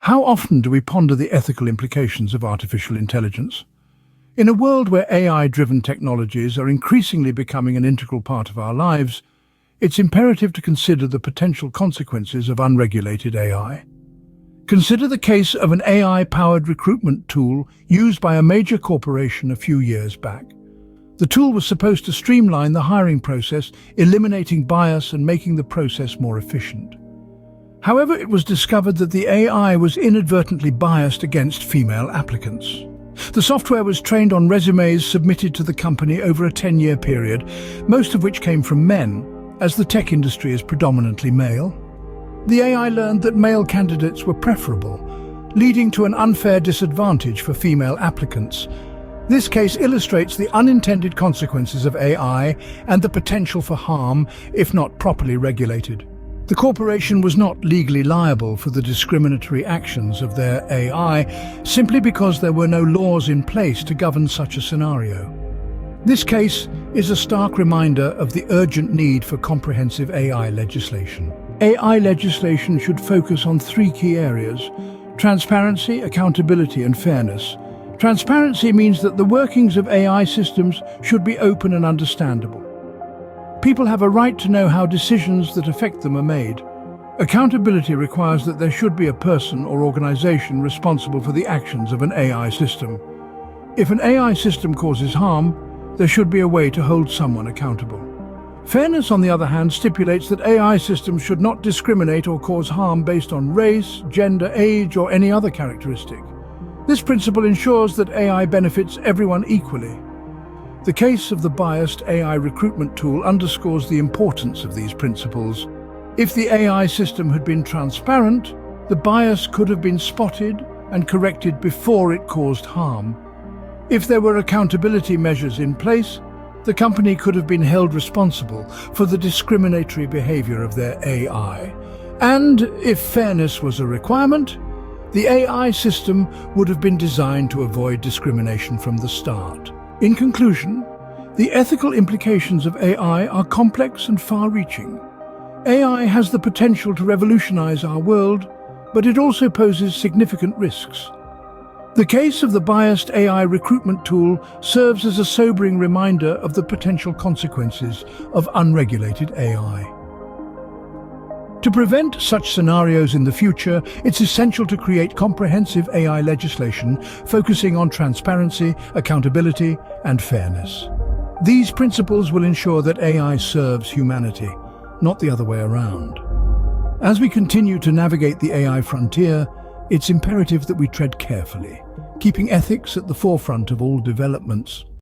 How often do we ponder the ethical implications of artificial intelligence? In a world where AI-driven technologies are increasingly becoming an integral part of our lives, it's imperative to consider the potential consequences of unregulated AI. Consider the case of an AI-powered recruitment tool used by a major corporation a few years back. The tool was supposed to streamline the hiring process, eliminating bias and making the process more efficient. However, it was discovered that the AI was inadvertently biased against female applicants. The software was trained on resumes submitted to the company over a 10-year period, most of which came from men, as the tech industry is predominantly male. The AI learned that male candidates were preferable, leading to an unfair disadvantage for female applicants. This case illustrates the unintended consequences of AI and the potential for harm if not properly regulated. The corporation was not legally liable for the discriminatory actions of their AI simply because there were no laws in place to govern such a scenario. This case is a stark reminder of the urgent need for comprehensive AI legislation. AI legislation should focus on three key areas: transparency, accountability, and fairness. Transparency means that the workings of AI systems should be open and understandable. People have a right to know how decisions that affect them are made. Accountability requires that there should be a person or organization responsible for the actions of an AI system. If an AI system causes harm, there should be a way to hold someone accountable. Fairness, on the other hand, stipulates that AI systems should not discriminate or cause harm based on race, gender, age, or any other characteristic. This principle ensures that AI benefits everyone equally. The case of the biased AI recruitment tool underscores the importance of these principles. If the AI system had been transparent, the bias could have been spotted and corrected before it caused harm. If there were accountability measures in place, the company could have been held responsible for the discriminatory behavior of their AI. And if fairness was a requirement, the AI system would have been designed to avoid discrimination from the start. In conclusion, the ethical implications of AI are complex and far-reaching. AI has the potential to revolutionize our world, but it also poses significant risks. The case of the biased AI recruitment tool serves as a sobering reminder of the potential consequences of unregulated AI. To prevent such scenarios in the future, it's essential to create comprehensive AI legislation focusing on transparency, accountability, and fairness. These principles will ensure that AI serves humanity, not the other way around. As we continue to navigate the AI frontier, it's imperative that we tread carefully, keeping ethics at the forefront of all developments.